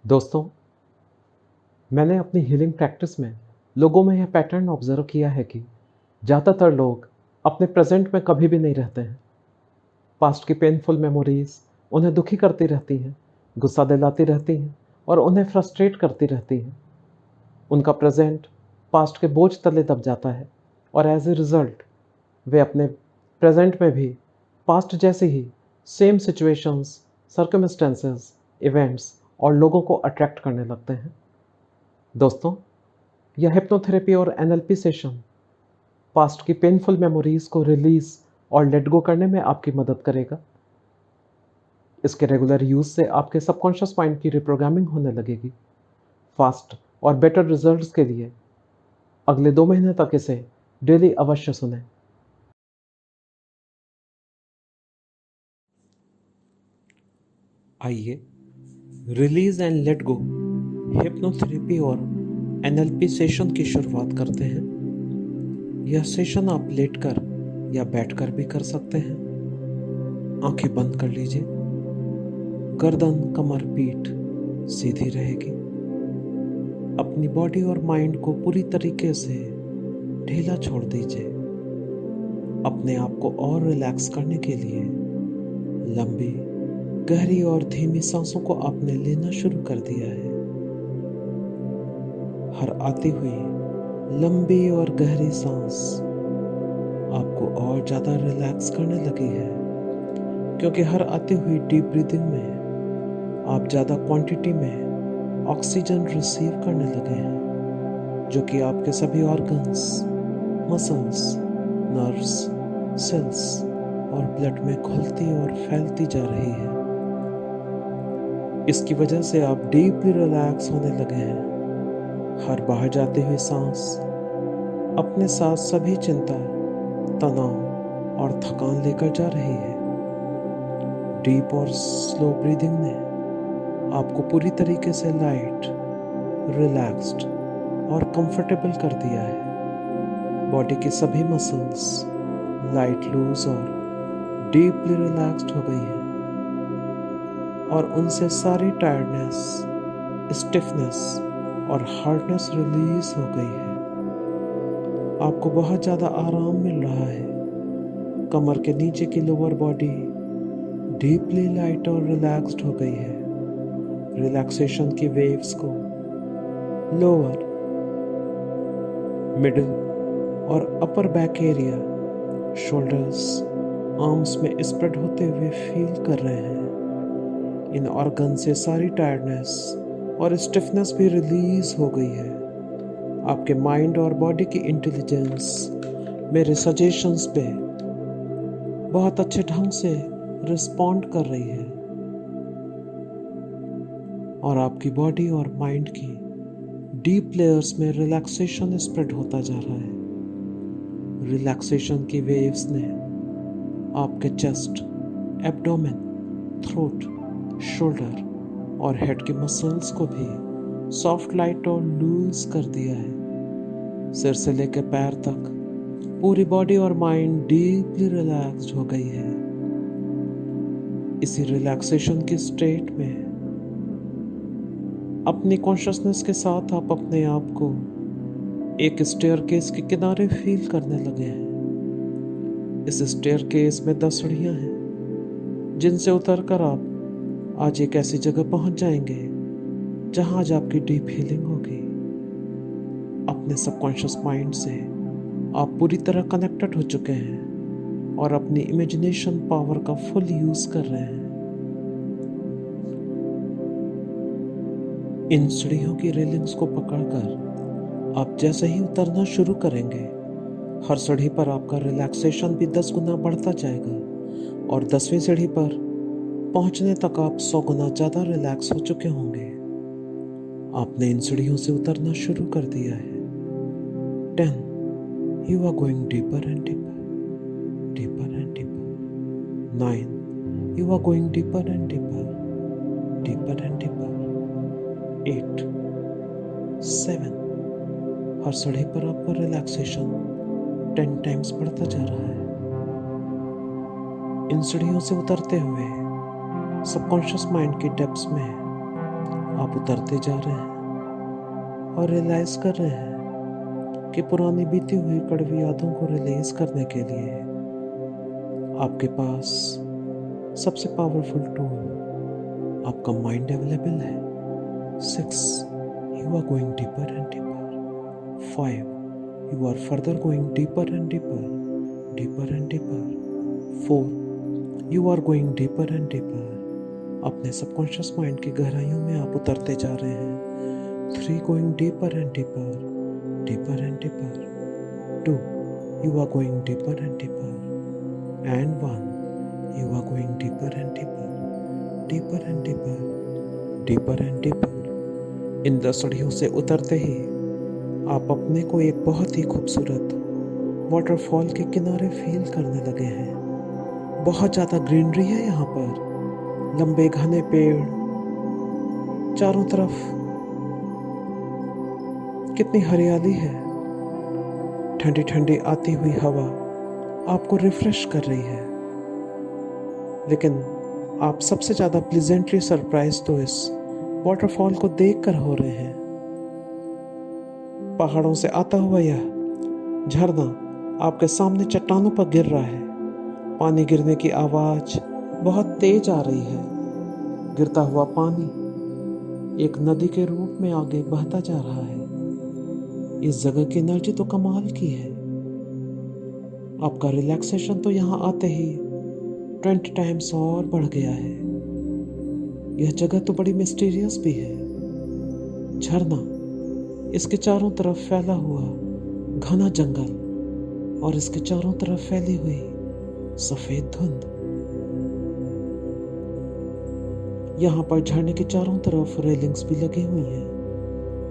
दोस्तों, मैंने अपनी हीलिंग प्रैक्टिस में लोगों में यह पैटर्न ऑब्जर्व किया है कि ज़्यादातर लोग अपने प्रेजेंट में कभी भी नहीं रहते हैं। पास्ट की पेनफुल मेमोरीज उन्हें दुखी करती रहती हैं, गुस्सा दिलाती रहती हैं और उन्हें फ्रस्ट्रेट करती रहती हैं। उनका प्रेजेंट पास्ट के बोझ तले दब जाता है और एज ए रिज़ल्ट वे अपने प्रेजेंट में भी पास्ट जैसे ही सेम सिचुएशंस, सर्कमस्टेंसेस, इवेंट्स और लोगों को अट्रैक्ट करने लगते हैं। दोस्तों, यह हिप्नोथेरेपी और एनएलपी सेशन पास्ट की पेनफुल मेमोरीज को रिलीज और लेट गो करने में आपकी मदद करेगा। इसके रेगुलर यूज से आपके सबकॉन्शियस माइंड की रिप्रोग्रामिंग होने लगेगी। फास्ट और बेटर रिजल्ट्स के लिए अगले 2 महीने तक इसे डेली अवश्य सुनें। आइए release and let go hypnotherapy और एनएलपी सेशन की शुरुआत करते हैं। यह सेशन आप लेटकर या बैठकर भी कर सकते हैं। आंखें बंद कर लीजिए। गर्दन, कमर, पीठ सीधी रहेगी। अपनी बॉडी और माइंड को पूरी तरीके से ढीला छोड़ दीजिए। अपने आप को और रिलैक्स करने के लिए लंबी, गहरी और धीमी सांसों को आपने लेना शुरू कर दिया है। हर आती हुई लंबी और गहरी सांस आपको और ज़्यादा रिलैक्स करने लगी है, क्योंकि हर आती हुई डीप ब्रीदिंग में आप ज़्यादा क्वांटिटी में ऑक्सीजन रिसीव करने लगे हैं, जो कि आपके सभी ऑर्गन्स, मसल्स, नर्व्स, सेल्स और ब्लड में घुलती और फैलती जा रही है। इसकी वजह से आप डीपली रिलैक्स होने लगे हैं। हर बाहर जाती हुई सांस अपने साथ सभी चिंता, तनाव और थकान लेकर जा रही है। डीप और स्लो ब्रीदिंग ने आपको पूरी तरीके से लाइट, रिलैक्स्ड और कंफर्टेबल कर दिया है। बॉडी की सभी मसल्स लाइट, लूज और डीपली रिलैक्स्ड हो गई है और उनसे सारी टायर्डनेस, स्टिफनेस और हार्डनेस रिलीज हो गई है। आपको बहुत ज़्यादा आराम मिल रहा है। कमर के नीचे की लोअर बॉडी डीपली लाइट और रिलैक्स्ड हो गई है। रिलैक्सेशन की वेव्स को लोअर, मिडिल और upper back area, shoulders, arms में स्प्रेड होते हुए फील कर रहे हैं। इन ऑर्गन से सारी टायर्डनेस और स्टिफनेस भी रिलीज हो गई है। आपके माइंड और बॉडी की इंटेलिजेंस मेरे सजेशंस पे बहुत अच्छे ढंग से रिस्पॉन्ड कर रही है और आपकी बॉडी और माइंड की डीप लेयर्स में रिलैक्सेशन स्प्रेड होता जा रहा है। रिलैक्सेशन की वेव्स ने आपके चेस्ट, एब्डोमेन, थ्रोट, शोल्डर और हेड के मसल्स को भी सॉफ्ट, लाइट और लूज कर दिया है। सिर से लेकर पैर तक पूरी बॉडी और माइंड डीपली रिलैक्स्ड हो गई है। इसी रिलैक्सेशन की स्टेट में अपनी कॉन्शियसनेस के साथ आप अपने आप को एक स्टेयरकेस के किनारे फील करने लगे हैं। इस स्टेयरकेस में 10 सीढ़ियां हैं, जिनसे उतरकर आप आज एक ऐसी जगह पहुंच जाएंगे जहां आज आपकी डीप हीलिंग होगी। अपने सबकॉन्शियस माइंड से आप पूरी तरह कनेक्टेड हो चुके हैं और अपनी इमेजिनेशन पावर का फुल यूज कर रहे हैं। इन सीढ़ियों की रेलिंग्स को पकड़कर आप जैसे ही उतरना शुरू करेंगे, हर सीढ़ी पर आपका रिलैक्सेशन भी 10 गुना बढ़ता जाएगा और 10वीं सीढ़ी पर पहुंचने तक आप 100 गुना ज़्यादा रिलैक्स हो चुके होंगे। आपने इन सीढ़ियों से उतरना शुरू कर दिया है। 10, you are going deeper and deeper, deeper and deeper. 9, you are going deeper and deeper, deeper and deeper. 8, 7, हर सीढ़ी पर आपका रिलैक्सेशन 10 टाइम्स बढ़ता जा रहा है। इन सीढ़ियों से उतरते हुए सबकॉन्शियस माइंड की डेप्थ्स में आप उतरते जा रहे हैं और रियलाइज कर रहे हैं कि पुरानी बीती हुई कड़वी यादों को रिलीज करने के लिए आपके पास सबसे पावरफुल टूल आपका माइंड अवेलेबल है। 6. You are going deeper and deeper. 5. You are further going deeper and deeper, deeper and deeper. 4. You are going deeper and deeper. अपने सबकॉन्शियस माइंड की गहराइयों में आप उतरते जा रहे हैं। 3. Going deeper and deeper, deeper and deeper. 2. You are going deeper and deeper. And 1. You are going deeper and deeper, deeper and deeper, deeper and deeper. इन 10 सीढ़ियों से उतरते ही आप अपने को एक बहुत ही खूबसूरत वाटरफॉल के किनारे फील करने लगे हैं। बहुत ज़्यादा ग्रीनरी है यहाँ पर, लंबे घने पेड़ चारों तरफ, कितनी हरियाली है। ठंडी ठंडी आती हुई हवा आपको रिफ्रेश कर रही है। लेकिन आप सबसे ज़्यादा प्लीजेंटली सरप्राइज तो इस वाटरफॉल को देखकर हो रहे हैं। पहाड़ों से आता हुआ यह झरना आपके सामने चट्टानों पर गिर रहा है। पानी गिरने की आवाज बहुत तेज आ रही है। गिरता हुआ पानी एक नदी के रूप में आगे बहता जा रहा है। इस जगह की एनर्जी तो कमाल की है। आपका रिलैक्सेशन तो यहाँ आते ही 20 टाइम्स और बढ़ गया है। यह जगह तो बड़ी मिस्टीरियस भी है। झरना, इसके चारों तरफ फैला हुआ घना जंगल और इसके चारों तरफ फैली हुई सफेद धुंध। यहाँ पर झरने के चारों तरफ रेलिंग्स भी लगी हुई हैं।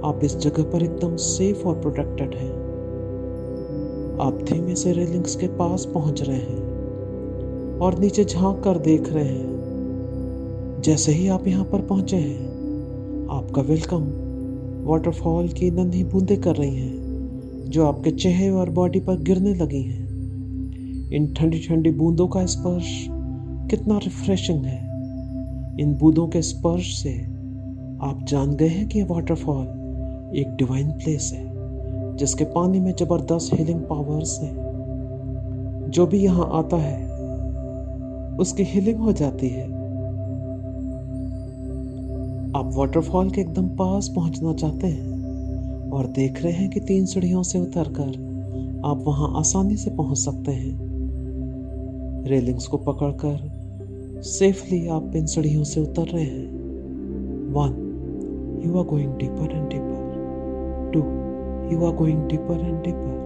आप इस जगह पर एकदम सेफ और प्रोटेक्टेड हैं। आप धीमे से रेलिंग्स के पास पहुंच रहे हैं और नीचे झांक कर देख रहे हैं। जैसे ही आप यहाँ पर पहुंचे हैं, आपका वेलकम वाटरफॉल की नन्ही बूंदें कर रही हैं, जो आपके चेहरे और बॉडी पर गिरने लगी हैं। इन ठंडी ठंडी बूंदों का स्पर्श कितना रिफ्रेशिंग है। इन बूंदों के स्पर्श से आप जान गए हैं कि यह वाटरफॉल एक डिवाइन प्लेस है, जिसके पानी में जबरदस्त हीलिंग पावर्स हैं। जो भी यहाँ आता है उसकी हीलिंग हो जाती है। आप वाटरफॉल के एकदम पास पहुंचना चाहते हैं और देख रहे हैं कि 3 सीढ़ियों से उतरकर आप वहां आसानी से पहुंच सकते हैं। रेलिंग्स को पकड़कर सेफली आप इन सीढ़ियों से उतर रहे हैं। 1. You are going deeper and deeper. 2. You are going deeper and deeper.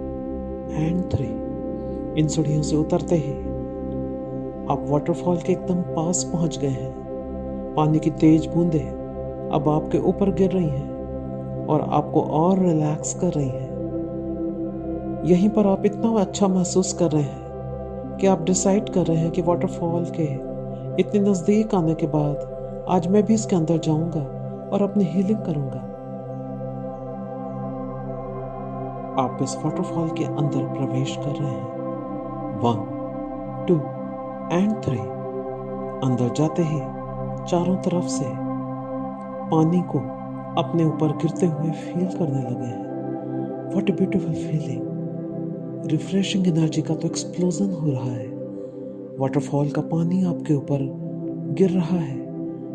And 3. इन सीढ़ियों से उतरते ही आप वाटरफॉल के एकदम पास पहुंच गए हैं। पानी की तेज बूंदें अब आपके ऊपर गिर रही हैं और आपको और रिलैक्स कर रही हैं। यहीं पर आप इतना अच्छा महसूस कर रहे हैं कि आप डिसाइड कर रहे हैं कि वाटरफॉल के इतने नज़दीक आने के बाद आज मैं भी इसके अंदर जाऊंगा और अपनी हीलिंग करूंगा। आप इस वाटरफॉल के अंदर प्रवेश कर रहे हैं। 1, 2 and 3। अंदर जाते ही चारों तरफ से पानी को अपने ऊपर गिरते हुए फील करने लगे हैं। What a beautiful feeling. Refreshing energy का तो एक्सप्लोजन हो रहा है। वाटरफॉल का पानी आपके ऊपर गिर रहा है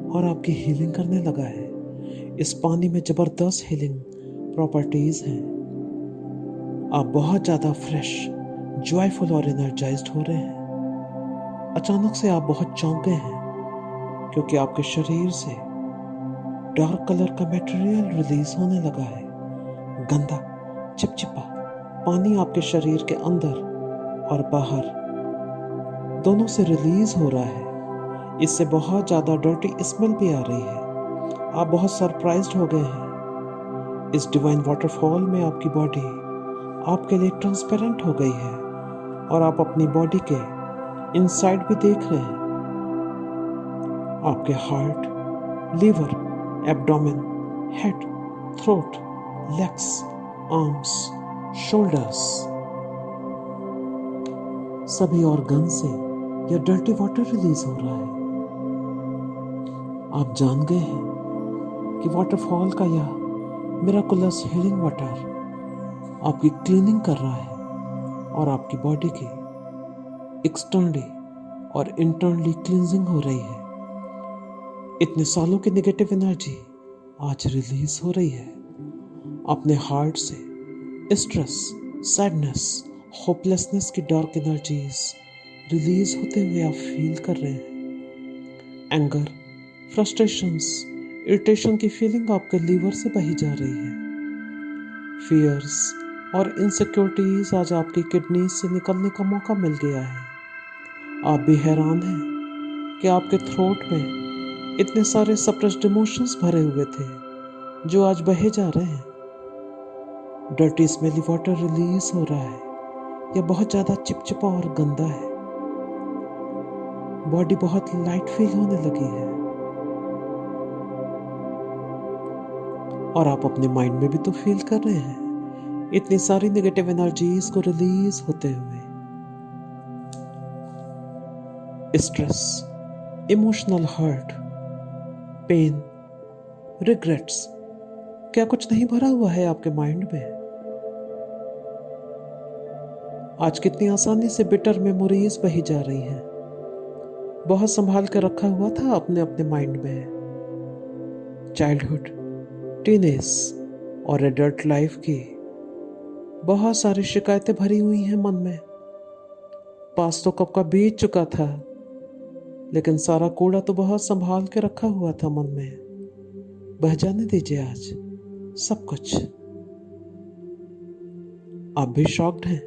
और आपकी हीलिंग करने लगा है। इस पानी में जबरदस्त हीलिंग प्रॉपर्टीज हैं। आप बहुत ज़्यादा फ्रेश, जॉयफुल और एनर्जाइज्ड हो रहे हैं। अचानक से आप बहुत चौंक गए हैं क्योंकि आपके शरीर से डार्क कलर का मटेरियल रिलीज होने लगा है। गंदा, चिपचिपा पानी आपके शरीर के अंदर और बाहर दोनों से रिलीज हो रहा है। इससे बहुत ज़्यादा डर्टी स्मेल भी आ रही है। आप बहुत सरप्राइज्ड हो गए हैं। इस डिवाइन वाटरफॉल में आपकी बॉडी आपके लिए ट्रांसपेरेंट हो गई है और आप अपनी बॉडी के इनसाइड भी देख रहे हैं। आपके heart, liver, abdomen, head, throat, legs, arms, shoulders, सभी ऑर्गन से यह डर्टी वाटर रिलीज हो रहा है। आप जान गए हैं कि वाटरफॉल का यह मिराकुलस हीलिंग वाटर आपकी क्लीनिंग कर रहा है और आपकी बॉडी की एक्सटर्नली और इंटरनली क्लींजिंग हो रही है। इतने सालों की नेगेटिव एनर्जी आज रिलीज हो रही है। अपने हार्ट से स्ट्रेस, सैडनेस, होपलेसनेस की डार्क एनर्जीज रिलीज होते हुए आप फील कर रहे हैं। एंगर, फ्रस्ट्रेशंस, इरिटेशन की फीलिंग आपके लीवर से बही जा रही है। फियर्स और इनसिक्योरिटीज आज आपकी किडनी से निकलने का मौका मिल गया है। आप भी हैरान हैं कि आपके थ्रोट में इतने सारे सप्रेस्ड इमोशंस भरे हुए थे जो आज बहे जा रहे हैं। डर्टी स्मेली वाटर रिलीज हो रहा है। यह बहुत ज़्यादा चिपचिपा और गंदा है। बॉडी बहुत लाइट फील होने लगी है और आप अपने माइंड में भी तो फील कर रहे हैं इतनी सारी नेगेटिव एनर्जीज को रिलीज होते हुए। Stress, emotional hurt, pain, regrets, क्या कुछ नहीं भरा हुआ है आपके माइंड में? आज कितनी आसानी से बिटर मेमोरीज बही जा रही हैं। बहुत संभाल कर रखा हुआ था अपने अपने माइंड में। चाइल्डहुड, टीनेज और एडल्ट लाइफ की बहुत सारी शिकायतें भरी हुई हैं मन में। पास तो कब का बीत चुका था, लेकिन सारा कूड़ा तो बहुत संभाल के रखा हुआ था मन में। बह जाने दीजिए आज सब कुछ। आप भी शॉक्ड हैं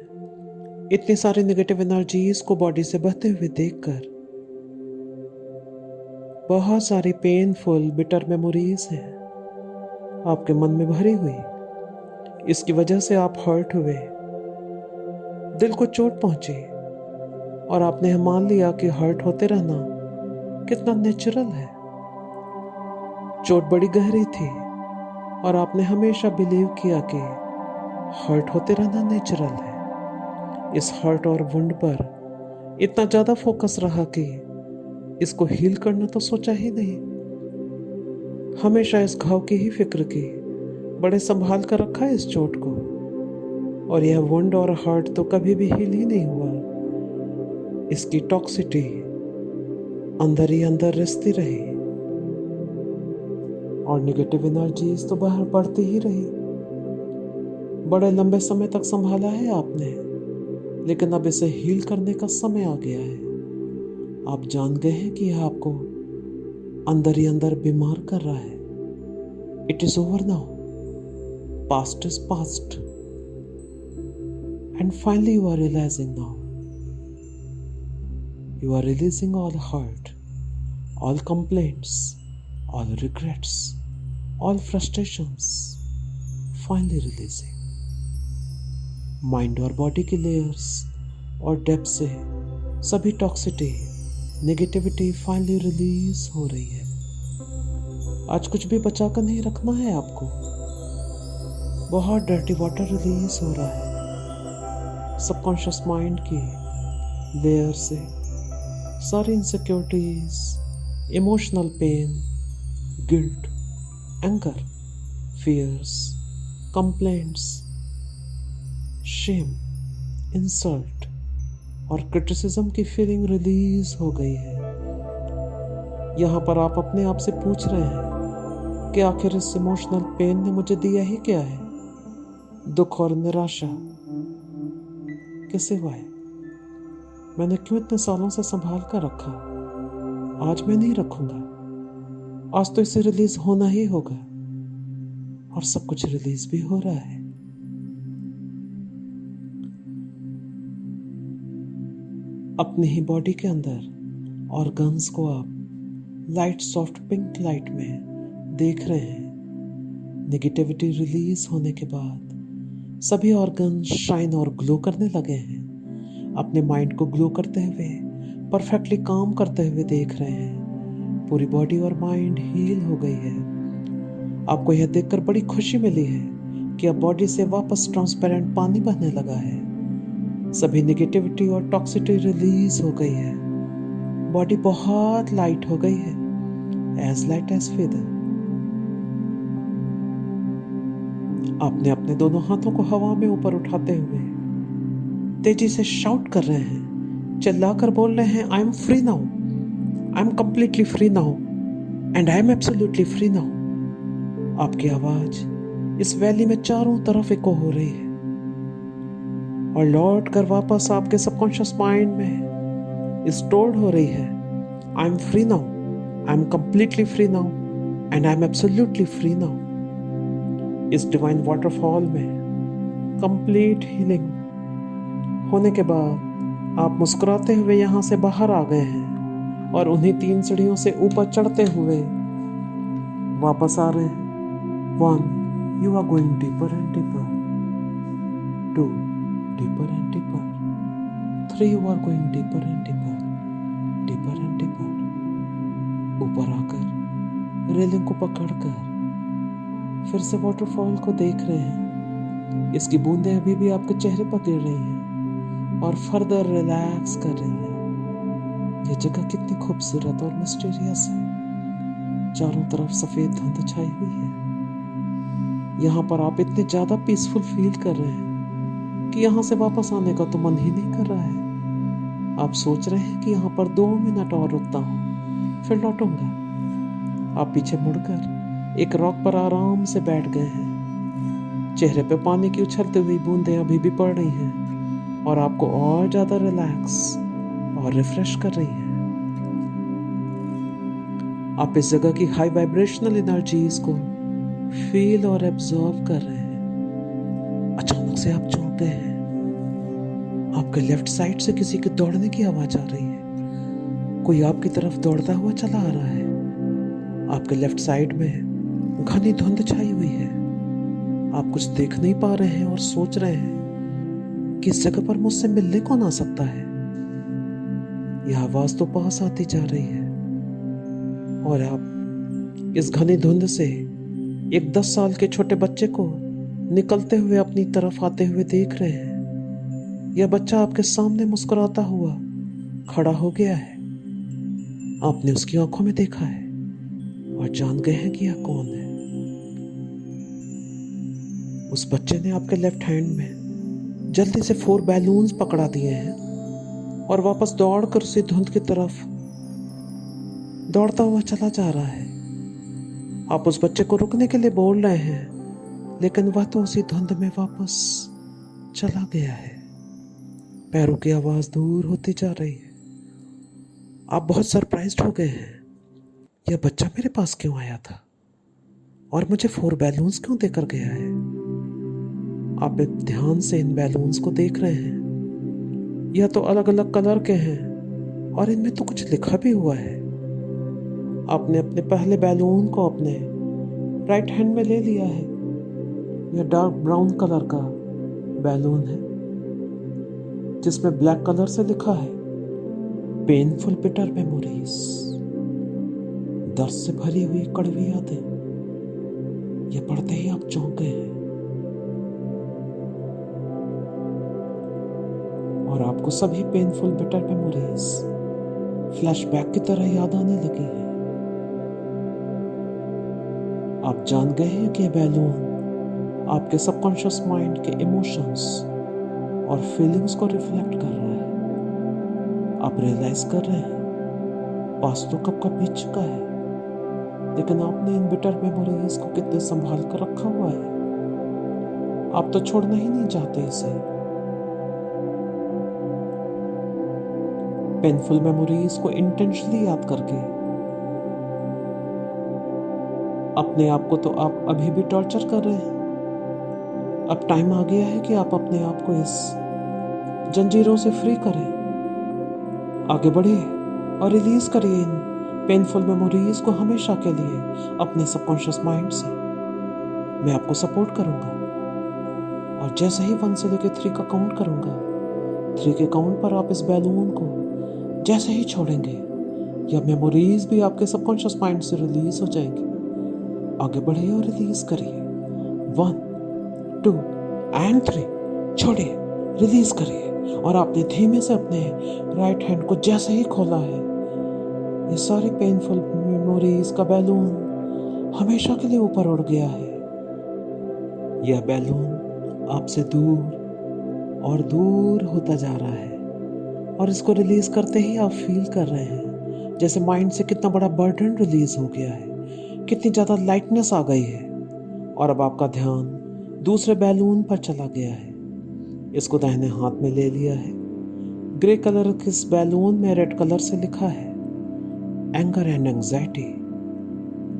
इतनी सारी नेगेटिव एनर्जीज को बॉडी से बहते हुए देखकर। बहुत सारी पेनफुल बिटर मेमोरीज हैं आपके मन में भरी हुई। इसकी वजह से आप हर्ट हुए, दिल को चोट पहुंची और आपने मान लिया कि हर्ट होते रहना कितना नेचुरल है। चोट बड़ी गहरी थी और आपने हमेशा बिलीव किया कि हर्ट होते रहना नेचुरल है। इस हर्ट और वुंड पर इतना ज़्यादा फोकस रहा कि इसको हील करना तो सोचा ही नहीं। हमेशा इस घाव की ही फिक्र की, बड़े संभाल कर रखा है इस चोट को, और यह वुंड और हर्ट तो कभी भी हील ही नहीं हुआ। इसकी टॉक्सिटी अंदर ही अंदर रिसती रही और नेगेटिव एनर्जीज तो बाहर बढ़ती ही रही। बड़े लंबे समय तक संभाला है आपने, लेकिन अब इसे हील करने का समय आ गया है। आप जान गए हैं कि यह आपको अंदर ही अंदर बीमार कर रहा है। It is over now. Past is past. And finally you are realizing now. You are releasing all hurt, all complaints, all regrets, all frustrations. Finally releasing. Mind और बॉडी की लेयर्स और डेप्थ से सभी टॉक्सिटी, नेगेटिविटी फाइनली रिलीज हो रही है। आज कुछ भी बचा कर नहीं रखना है आपको। बहुत डर्टी वाटर रिलीज हो रहा है सबकॉन्शियस माइंड की लेयर से। सारी insecurities, emotional pain, guilt, anger, fears, complaints, shame, insult और क्रिटिसिज्म की फीलिंग रिलीज हो गई है। यहाँ पर आप अपने आप से पूछ रहे हैं कि आखिर इस इमोशनल पेन ने मुझे दिया ही क्या है? दुख और निराशा किस सिवाय? मैंने क्यों इतने सालों से संभाल कर रखा? आज मैं नहीं रखूंगा। आज तो इसे रिलीज होना ही होगा और सब कुछ रिलीज भी हो रहा है। अपनी ही बॉडी के अंदर ऑर्गन्स को आप लाइट सॉफ्ट पिंक लाइट में देख रहे हैं। नेगेटिविटी रिलीज होने के बाद सभी ऑर्गन शाइन और ग्लो करने लगे हैं। अपने माइंड को ग्लो करते हुए, परफेक्टली काम करते हुए देख रहे हैं। पूरी बॉडी और माइंड हील हो गई है। आपको यह देखकर बड़ी खुशी मिली है कि अब बॉडी से वापस ट्रांसपेरेंट पानी बहने लगा है। सभी नेगेटिविटी और टॉक्सिटी रिलीज हो गई है। बॉडी बहुत लाइट हो गई है, एज लाइट एज फेदर। आपने अपने दोनों हाथों को हवा में ऊपर उठाते हुए तेजी से शाउट कर रहे हैं, चिल्लाकर बोल रहे हैं, I am free now, I am completely free now and I am absolutely free now. आपकी आवाज इस वैली में चारों तरफ इको हो रही है और लौट कर वापस आपके सबकॉन्शियस माइंड में स्टोर्ड हो रही है। I am free now, I am completely free now and I am absolutely free now. इस डिवाइन वाटरफॉल में कंप्लीट हीलिंग होने के बाद आप मुस्कुराते हुए यहाँ से बाहर आ गए हैं और उन्हीं 3 सीढ़ियों से ऊपर चढ़ते हुए वापस आ रहे हैं। 1, you are going deeper and deeper. 2, deeper and deeper. 3, you are going deeper and deeper, deeper and deeper. ऊपर आकर रेलिंग को पकड़कर फिर से वाटरफॉल को देख रहे हैं। इसकी बूंदें अभी भी आपके चेहरे पर गिर रही हैं और फर्दर रिलैक्स कर रही हैं। यह जगह कितनी खूबसूरत और मिस्टीरियस है। चारों तरफ सफेद धुंध छाई हुई है। यहाँ पर आप इतने ज्यादा पीसफुल फील कर रहे हैं कि यहाँ से वापस आने का तो मन ही नहीं कर रहा है। आप सोच रहे हैं कि यहाँ पर 2 मिनट और रुकता हूँ, फिर लौटूंगा। आप पीछे मुड़कर एक रॉक पर आराम से बैठ गए हैं। चेहरे पे पानी की उछलती हुई बूंदें अभी भी पड़ रही हैं और आपको और ज्यादा रिलैक्स और रिफ्रेश कर रही हैं। आप इस जगह की हाई वाइब्रेशनल एनर्जीज को फील और एब्जॉर्व कर रहे हैं। अचानक से आप चौंक गए हैं। आपके लेफ्ट साइड से किसी के दौड़ने की आवाज आ रही है। कोई आपकी तरफ दौड़ता हुआ चला आ रहा है। आपके लेफ्ट साइड में घनी धुंध छाई हुई है। आप कुछ देख नहीं पा रहे हैं और सोच रहे हैं कि इस जगह पर मुझसे मिलने कौन आ सकता है। यह आवाज तो पास आती जा रही है और आप इस घनी धुंध से एक 10 साल के छोटे बच्चे को निकलते हुए अपनी तरफ आते हुए देख रहे हैं। यह बच्चा आपके सामने मुस्कुराता हुआ खड़ा हो गया है। आपने उसकी आंखों में देखा है और जान गए हैं कि यह कौन है। उस बच्चे ने आपके लेफ्ट हैंड में जल्दी से 4 बैलून्स पकड़ा दिए हैं और वापस दौड़कर उसी धुंध की तरफ दौड़ता हुआ चला जा रहा है। आप उस बच्चे को रुकने के लिए बोल रहे हैं, लेकिन वह तो उसी धुंध में वापस चला गया है। पैरों की आवाज दूर होती जा रही है। आप बहुत सरप्राइज्ड हो गए हैं। यह बच्चा मेरे पास क्यों आया था और मुझे 4 बैलून्स क्यों देकर गया है? आप ध्यान से इन बैलून्स को देख रहे हैं। यह तो अलग अलग कलर के हैं और इनमें तो कुछ लिखा भी हुआ है। आपने अपने पहले बैलून को अपने राइट हैंड में ले लिया है। यह डार्क ब्राउन कलर का बैलून है जिसमें ब्लैक कलर से लिखा है पेनफुल बिटर मेमोरीज। दर्द से भरी हुई कड़वी यादें। ये पढ़ते ही आप चौंक गए हैं और आपको सभी पेनफुल बिटर मेमोरीज फ्लैशबैक की तरह याद आने लगी है। आप जान गए हैं कि यह बैलून आपके सबकॉन्शियस माइंड के इमोशंस और फीलिंग्स को रिफ्लेक्ट कर रहा है। आप रियलाइज कर रहे हैं पास तो कब का बीत चुका है, लेकिन आपने इन बिटर मेमोरीज को कितने संभाल कर रखा हुआ है। आप तो छोड़ना ही नहीं चाहते इसे। पेनफुल मेमोरीज को इंटेंशनली याद करके अपने आप को तो आप अभी भी टॉर्चर कर रहे हैं। अब टाइम आ गया है कि आप अपने आप को इस जंजीरों से फ्री करें। आगे बढ़िए और रिलीज करिए इन पेनफुल मेमोरीज को हमेशा के लिए अपने सबकॉन्शियस माइंड से। मैं आपको सपोर्ट करूंगा और जैसे ही 1 से लेकर 3 का काउंट करूंगा, 3 के काउंट पर आप इस बैलून को जैसे ही छोड़ेंगे, यह मेमोरीज भी आपके सबकॉन्शियस माइंड से रिलीज हो जाएंगी। आगे बढ़िए और रिलीज करिए। 1, 2 एंड 3। छोड़िए, रिलीज करिए और आपने धीमे से अपने राइट हैंड को जैसे ही खोला है, ये सारी पेनफुल मेमोरीज का बैलून हमेशा के लिए ऊपर उड़ गया है। यह बैलून आपसे दूर और दूर होता जा रहा है और इसको रिलीज करते ही आप फील कर रहे हैं जैसे माइंड से कितना बड़ा बर्डन रिलीज हो गया है, कितनी ज़्यादा लाइटनेस आ गई है। और अब आपका ध्यान दूसरे बैलून पर चला गया है। इसको दाहिने हाथ में ले लिया है। ग्रे कलर के इस बैलून में रेड कलर से लिखा है एंगर एंड एंजाइटी।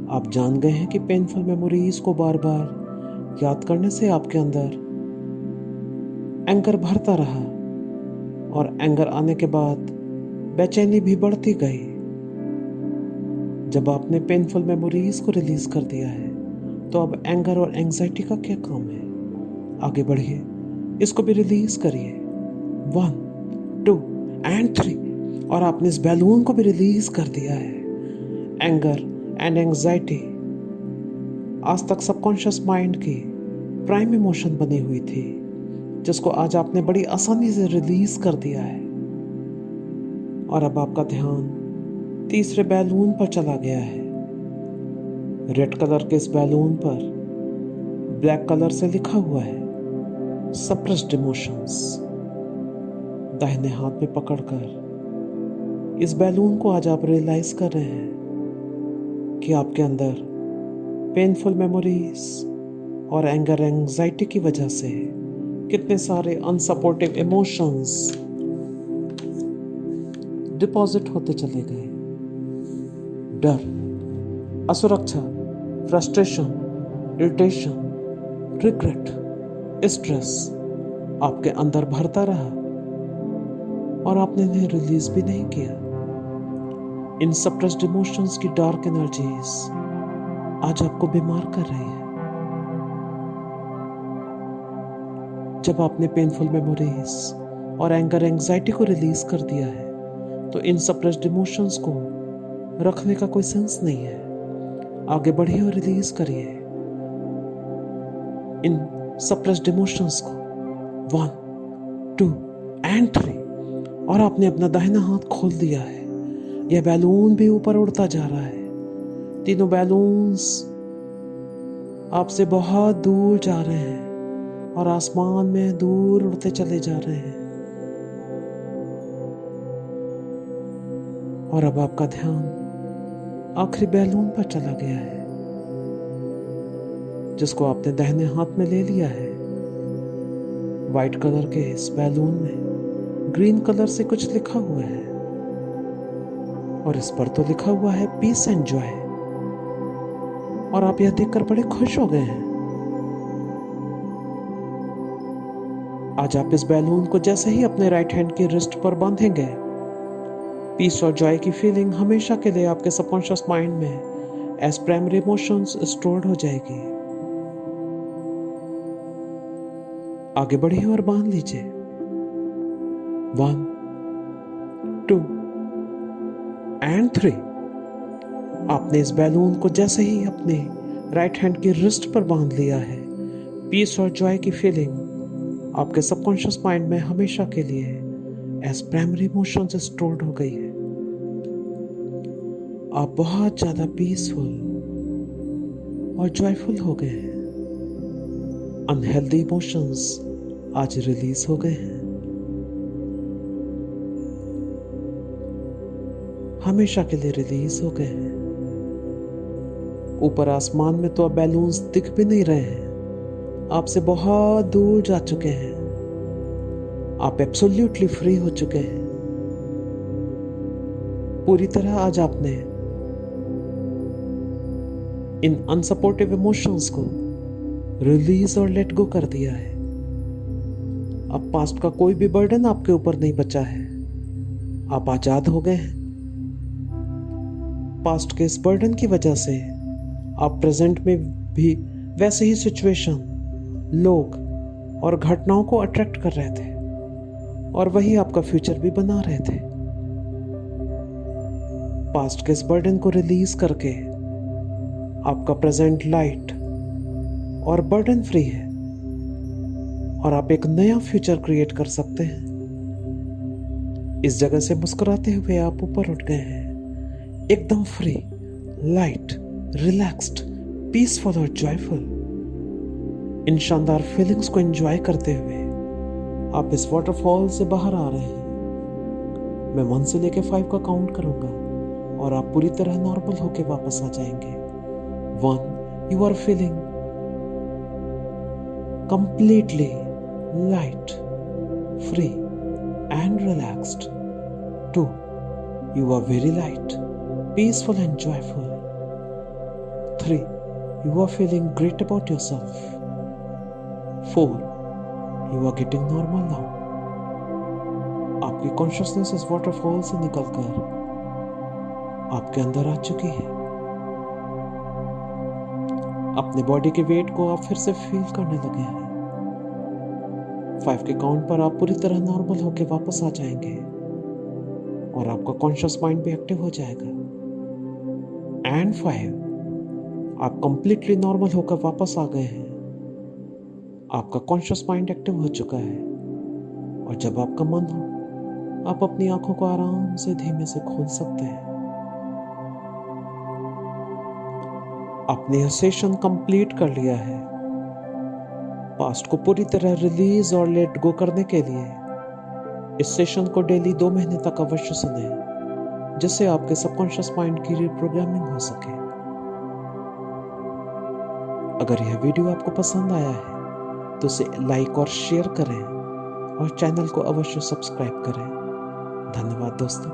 आप जान गए हैं कि पेनफुल मेमोरीज को बार बार याद करने से आपके अंदर एंगर भरता रहा और एंगर आने के बाद बेचैनी भी बढ़ती गई। जब आपने पेनफुल मेमोरीज को रिलीज कर दिया है तो अब एंगर और एंजाइटी का क्या काम है? आगे बढ़िए, इसको भी रिलीज करिए। 1 2 and 3 और आपने इस बैलून को भी रिलीज कर दिया है। एंगर एंड एंजाइटी आज तक सबकॉन्शियस माइंड की प्राइम इमोशन बनी हुई थी, जिसको आज आपने बड़ी आसानी से रिलीज कर दिया है। और अब आपका ध्यान तीसरे बैलून पर चला गया है। रेड कलर के इस बैलून पर ब्लैक कलर से लिखा हुआ है सप्रेस्ड इमोशंस। दाहिने हाथ में पकड़कर इस बैलून को आज आप रियलाइज कर रहे हैं कि आपके अंदर पेनफुल मेमोरीज और एंगर एंजाइटी की वजह से कितने सारे अनसपोर्टिव इमोशंस डिपॉजिट होते चले गए। डर, असुरक्षा, फ्रस्ट्रेशन, इरिटेशन, रिग्रेट, स्ट्रेस आपके अंदर भरता रहा और आपने इन्हें रिलीज भी नहीं किया। इन सप्रेस्ड इमोशंस की डार्क एनर्जीज आज आपको बीमार कर रही है। जब आपने पेनफुल मेमोरीज और एंगर एंजाइटी को रिलीज कर दिया है तो इन सप्रेस्ड इमोशंस को रखने का कोई सेंस नहीं है। आगे बढ़िए और रिलीज करिए इन सप्रेस्ड इमोशंस को। 1 2 and 3 और आपने अपना दाहिना हाथ खोल दिया है। यह बैलून भी ऊपर उड़ता जा रहा है। तीनों बैलून्स आपसे बहुत दूर जा रहे हैं और आसमान में दूर उड़ते चले जा रहे हैं। और अब आपका ध्यान आखिरी बैलून पर चला गया है, जिसको आपने दाहिने हाथ में ले लिया है। वाइट कलर के इस बैलून में ग्रीन कलर से कुछ लिखा हुआ है और इस पर तो लिखा हुआ है पीस एंड जॉय। और आप यह देखकर बड़े खुश हो गए हैं। आज आप इस बैलून को जैसे ही अपने राइट हैंड की रिस्ट पर बांधेंगे, पीस और जॉय की फीलिंग हमेशा के लिए आपके सबकॉन्शियस माइंड में एज प्राइमरी इमोशंस स्टोर्ड हो जाएगी। आगे बढ़िए और बांध लीजिए। 1 2 and 3 आपने इस बैलून को जैसे ही अपने राइट हैंड की रिस्ट पर बांध लिया है, पीस और जॉय की फीलिंग आपके सबकॉन्शियस माइंड में हमेशा के लिए एज प्राइमरी इमोशंस स्टोर्ड हो गई है। आप बहुत ज्यादा पीसफुल और जॉयफुल हो गए हैं। अनहेल्दी इमोशंस आज रिलीज हो गए हैं। हमेशा के लिए रिलीज हो गए हैं। ऊपर आसमान में तो अब बैलून्स दिख भी नहीं रहे हैं, आपसे बहुत दूर जा चुके हैं। आप एब्सोल्युटली फ्री हो चुके हैं। पूरी तरह आज आपने इन अनसपोर्टिव इमोशंस को रिलीज और लेट गो कर दिया है। अब पास्ट का कोई भी बर्डन आपके ऊपर नहीं बचा है। आप आजाद हो गए हैं। पास्ट के इस बर्डन की वजह से आप प्रेजेंट में भी वैसे ही सिचुएशन, लोग और घटनाओं को अट्रैक्ट कर रहे थे और वही आपका फ्यूचर भी बना रहे थे। पास्ट के इस बर्डन को रिलीज करके आपका प्रेजेंट लाइट और बर्डन फ्री है और आप एक नया फ्यूचर क्रिएट कर सकते हैं। इस जगह से मुस्कुराते हुए आप ऊपर उठ गए हैं, एकदम फ्री, लाइट, रिलैक्स्ड, पीसफुल और जॉयफुल। इन शानदार फीलिंग्स को एंजॉय करते हुए आप इस वाटरफॉल से बाहर आ रहे हैं। मैं 1 से लेके 5 का काउंट करूंगा और आप पूरी तरह नॉर्मल होके वापस आ जाएंगे। 1, you are feeling completely light, free and relaxed. 2, you are very light, peaceful and joyful. 3, you are feeling great about yourself. 4, you are getting normal now. आपकी कॉन्शियसनेस इस वाटरफॉल से निकलकर आपके अंदर आ चुकी है। अपने बॉडी के वेट को आप फिर से फील करने लगे हैं। 5 के काउंट पर आप पूरी तरह नॉर्मल होके वापस आ जाएंगे और आपका कॉन्शियस माइंड भी एक्टिव हो जाएगा। एंड 5, आप कंप्लीटली नॉर्मल होकर वापस आ गए हैं। आपका कॉन्शियस माइंड एक्टिव हो चुका है और जब आपका मन हो आप अपनी आंखों को आराम से धीमे से खोल सकते हैं। आपने यह सेशन कंप्लीट कर लिया है। पास्ट को पूरी तरह रिलीज और लेट गो करने के लिए इस सेशन को डेली 2 महीने तक अवश्य सुनें, जिससे आपके सबकॉन्शियस माइंड की रीप्रोग्रामिंग हो सके। अगर यह वीडियो आपको पसंद आया है तो इसे लाइक और शेयर करें और चैनल को अवश्य सब्सक्राइब करें। धन्यवाद दोस्तों।